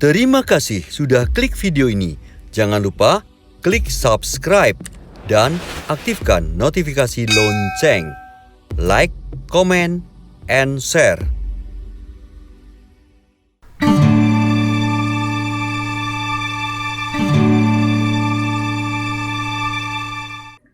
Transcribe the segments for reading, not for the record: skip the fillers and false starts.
Terima kasih sudah klik video ini. Jangan lupa klik subscribe dan aktifkan notifikasi lonceng. Like, comment, and share.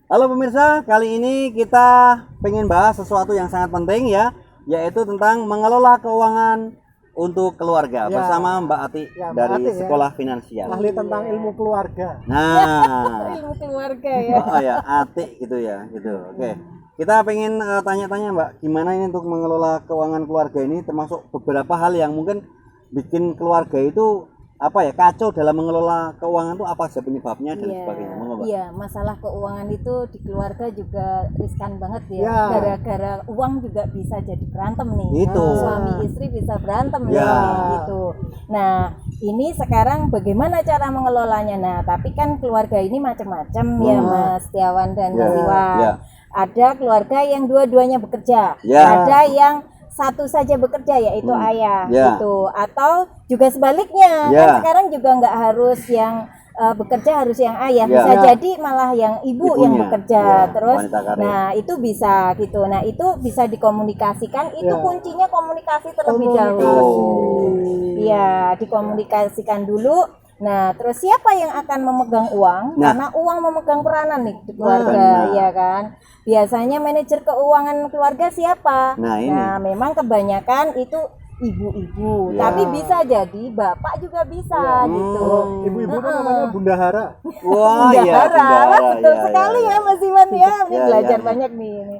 Halo pemirsa, kali ini kita pengen bahas sesuatu yang sangat penting ya, yaitu tentang mengelola keuangan untuk keluarga bersama Mbak Ati dari Sekolah Finansial. Ahli tentang ilmu keluarga. Nah, ilmu keluarga ya. Oh ya, Ati gitu ya, gitu. Oke. Kita pengen tanya-tanya Mbak, gimana ini untuk mengelola keuangan keluarga ini, termasuk beberapa hal yang mungkin bikin keluarga itu kacau dalam mengelola keuangan itu apa saja penyebabnya dan sebagainya. Iya, masalah keuangan itu di keluarga juga riskan banget ya. Gara-gara uang juga bisa jadi berantem nih. Itu. Suami istri bisa berantem gitu. Nah, ini sekarang bagaimana cara mengelolanya? Nah, tapi kan keluarga ini macam-macam ya Mas Setiawan dan Mas Iwan. Ada keluarga yang dua-duanya bekerja. Ada yang satu saja bekerja yaitu ayah gitu, atau juga sebaliknya kan sekarang juga nggak harus yang bekerja harus yang ayah, bisa jadi malah yang ibunya yang bekerja terus. Nah itu bisa gitu, nah itu bisa dikomunikasikan, itu kuncinya komunikasi terlebih dahulu. Iya, dikomunikasikan dulu. Nah, terus siapa yang akan memegang uang? Karena uang memegang peranan nih di keluarga, ya kan? Biasanya manajer keuangan keluarga siapa? Nah, memang kebanyakan itu ibu-ibu, tapi bisa jadi bapak juga bisa gitu. Ibu-ibu itu namanya bundahara. Wah, bundahara, betul sekali ya Mas Iwan ya. Ini belajar banyak nih ini.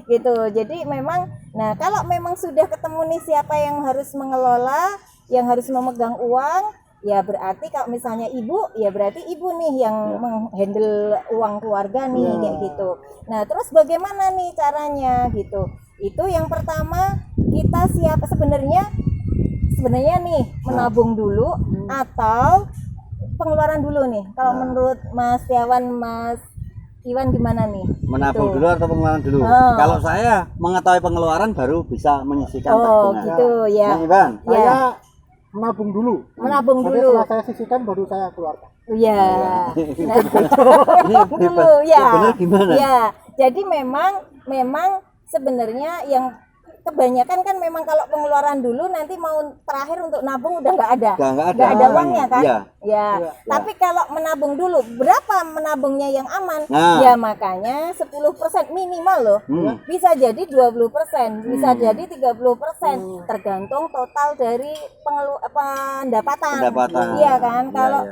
Gitu. Jadi memang, nah kalau memang sudah ketemu nih siapa yang harus mengelola, yang harus memegang uang, ya berarti kalau misalnya ibu, ya berarti ibu nih yang menghandle uang keluarga nih kayak gitu. Nah terus bagaimana nih caranya gitu? Itu yang pertama kita sebenarnya nih menabung dulu atau pengeluaran dulu nih. Kalau menurut Mas Setiawan, Mas Iwan gimana nih? Menabung dulu atau pengeluaran dulu? Kalau saya mengetahui pengeluaran baru bisa menyisihkan tabungan. Gitu ya. Nah, Iwan, saya menabung dulu. Nanti setelah saya sisihkan baru saya keluarkan. Iya. Dulu ya. Benar gimana? Ya. Jadi memang sebenarnya yang kebanyakan kan memang kalau pengeluaran dulu nanti mau terakhir untuk nabung udah nggak ada uangnya kan. Tapi kalau menabung dulu, berapa menabungnya yang aman? Ya makanya 10% minimal loh. Bisa jadi 20%, bisa jadi 30%, tergantung total dari pendapatan. Iya kan? Kalau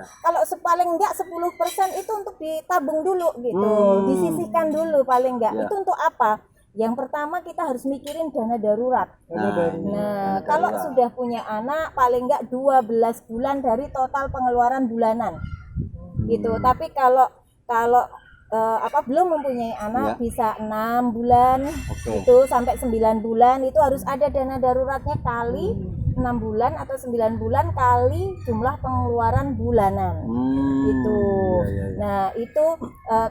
paling enggak 10% itu untuk ditabung dulu gitu. Disisihkan dulu paling enggak. Itu untuk apa? Yang pertama kita harus mikirin dana darurat. Nah, kalau sudah punya anak paling enggak 12 bulan dari total pengeluaran bulanan. Gitu. Tapi kalau belum mempunyai anak bisa 6 bulan itu sampai 9 bulan itu harus ada dana daruratnya kali 6 bulan atau 9 bulan kali jumlah pengeluaran bulanan. Gitu. Nah, itu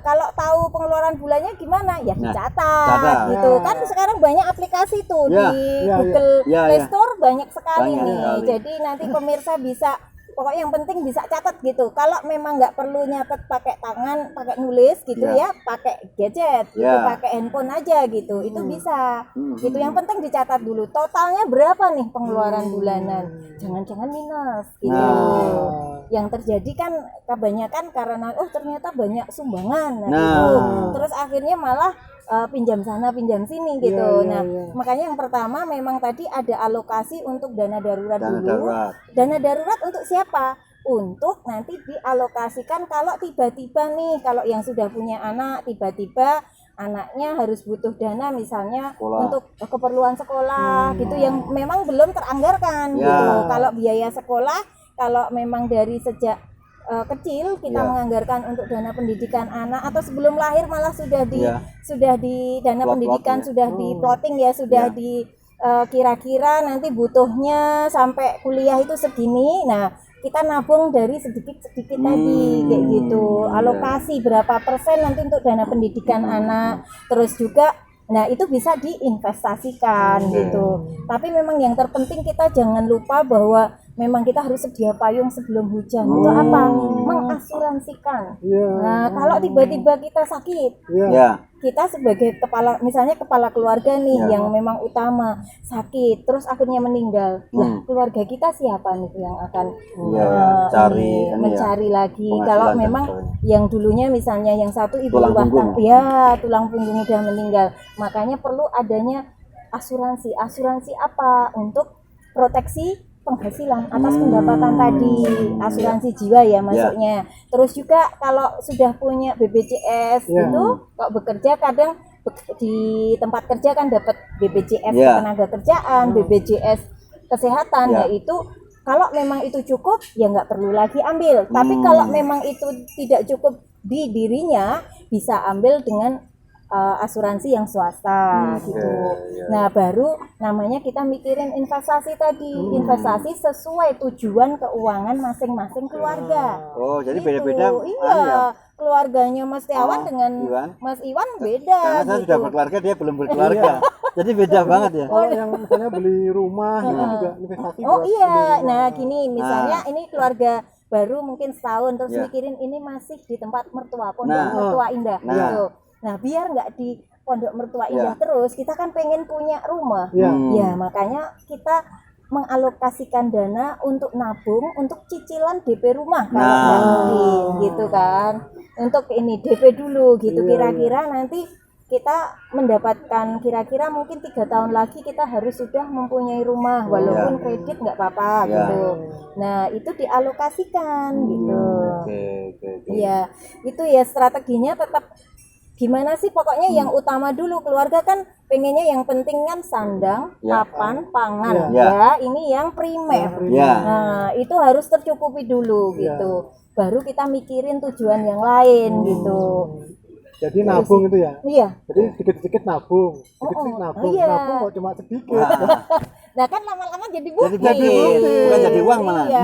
kalau tahu pengeluaran bulannya gimana? Ya dicatat gitu. Kan sekarang banyak aplikasi tuh di Google Play Store banyak sekali nih. Jadi nanti pemirsa bisa, pokoknya yang penting bisa catat gitu. Kalau memang nggak perlu nyatet pakai tangan, pakai nulis gitu ya, pakai gadget gitu, pakai handphone aja gitu, itu bisa. Gitu. Yang penting dicatat dulu totalnya berapa nih pengeluaran bulanan. Jangan-jangan minus gitu. Yang terjadi kan kebanyakan karena ternyata banyak sumbangan gitu. Terus akhirnya malah pinjam sana pinjam sini gitu. Makanya yang pertama memang tadi ada alokasi untuk dana darurat dulu. Dana darurat untuk siapa? Untuk nanti dialokasikan kalau tiba-tiba nih, kalau yang sudah punya anak tiba-tiba anaknya harus butuh dana misalnya untuk keperluan sekolah gitu yang memang belum teranggarkan gitu. Kalau biaya sekolah, kalau memang dari sejak kecil kita menganggarkan untuk dana pendidikan anak atau sebelum lahir malah sudah di dana pendidikan sudah di plotting ya, sudah di kira-kira nanti butuhnya sampai kuliah itu segini. Nah, kita nabung dari sedikit-sedikit tadi kayak gitu. Alokasi berapa persen nanti untuk dana pendidikan anak. Terus juga nah itu bisa diinvestasikan gitu. Tapi memang yang terpenting kita jangan lupa bahwa memang kita harus sedia payung sebelum hujan. Itu apa? Mengasuransikan. Nah, kalau tiba-tiba kita sakit, kita sebagai misalnya kepala keluarga nih yang memang utama sakit, terus akhirnya meninggal. Lah, keluarga kita siapa nih yang akan mencari lagi? Kalau memang yang dulunya misalnya yang satu ibu rumah tangga, tulang punggung udah meninggal, makanya perlu adanya asuransi. Asuransi apa? Untuk proteksi penghasilan atas pendapatan tadi, asuransi jiwa ya masuknya. Terus juga kalau sudah punya BPJS itu kok bekerja kadang di tempat kerja kan dapat BPJS ketenaga kerjaan, BPJS kesehatan, yaitu kalau memang itu cukup ya nggak perlu lagi ambil. Tapi kalau memang itu tidak cukup di dirinya, bisa ambil dengan asuransi yang swasta gitu. Nah, baru namanya kita mikirin investasi tadi, investasi sesuai tujuan keuangan masing-masing keluarga. Oh, jadi beda-beda. Iya, keluarganya Mas Tiawan dengan Mas Iwan beda. Karena saya sudah berkeluarga, dia belum berkeluarga. Jadi beda banget ya. Kalau yang misalnya beli rumah itu juga investasi. Oh iya, nah gini misalnya ini keluarga baru mungkin setahun terus mikirin ini masih di tempat mertua, pondok mertua indah gitu. Nah, biar nggak di pondok mertua indah terus, kita kan pengen punya rumah. Ya, makanya kita mengalokasikan dana untuk nabung untuk cicilan DP rumah kalau nggak mungkin gitu kan. Untuk ini DP dulu gitu, kira-kira nanti kita mendapatkan kira-kira mungkin 3 tahun lagi kita harus sudah mempunyai rumah walaupun kredit nggak apa-apa gitu. Nah, itu dialokasikan gitu. Iya, itu ya strateginya tetap gimana sih pokoknya yang utama dulu keluarga kan pengennya yang penting kan sandang, papan, pangan ya ini yang primer. Nah, itu harus tercukupi dulu gitu. Baru kita mikirin tujuan yang lain gitu. Jadi nabung itu ya? Iya. Jadi sedikit-sedikit nabung, sedikit-sedikit nabung, nabung kok cuma sedikit. Nah kan lama-lama jadi bukit. Bukan jadi uang malah. Iya,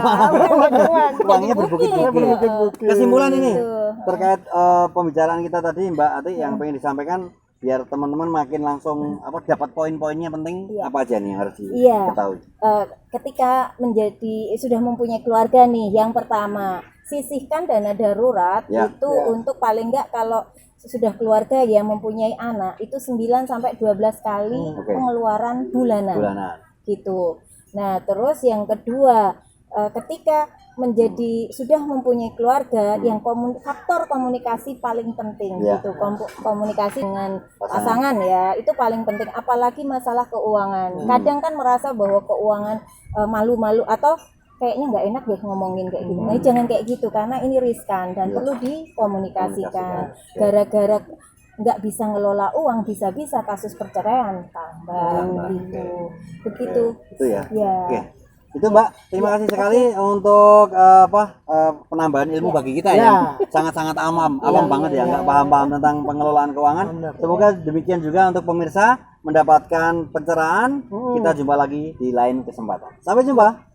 uangnya berbukit-bukit. Kesimpulan ini terkait pembicaraan kita tadi Mbak Ati yang pengen disampaikan biar teman-teman makin langsung dapat poin-poinnya penting apa aja nih yang harus diketahui. Ketika sudah mempunyai keluarga nih, yang pertama sisihkan dana darurat itu untuk paling enggak kalau sudah keluarga yang mempunyai anak itu 9 sampai 12 kali pengeluaran bulanan. Gitu. Nah, terus yang kedua, ketika sudah mempunyai keluarga, yang faktor komunikasi paling penting gitu. Komunikasi dengan pasangan ya, itu paling penting apalagi masalah keuangan. Kadang kan merasa bahwa keuangan malu-malu atau kayaknya nggak enak deh ngomongin kayak gitu. Nah, jangan kayak gitu karena ini riskan dan perlu dikomunikasikan. Gara-gara nggak bisa ngelola uang, bisa-bisa kasus perceraian tambah gitu. Begitu. Itu ya. Oke. Itu Mbak, terima kasih sekali untuk penambahan ilmu bagi kita ya. Sangat-sangat awam banget ya, nggak paham-paham tentang pengelolaan keuangan. Semoga demikian juga untuk pemirsa mendapatkan pencerahan. Kita jumpa lagi di lain kesempatan. Sampai jumpa.